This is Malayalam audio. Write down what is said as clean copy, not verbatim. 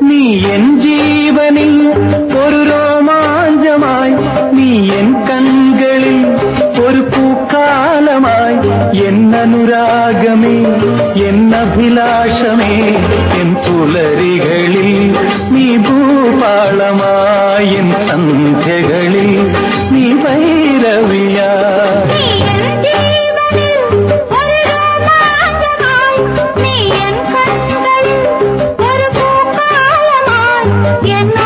നീ എൻ ജീവനിൽ ഒരു രോമാഞ്ചമായി, നീ എൻ കൺകളിൽ ഒരു പൂക്കാലമായി, എന്നനുരാഗമേ എന്നഭിലാഷമേ, എൻ പുലരികളിൽ നീ ഭൂപാളമായി, എൻ സന്ധ്യകളിൽ നീ ഭൈരവിയാ. என்ன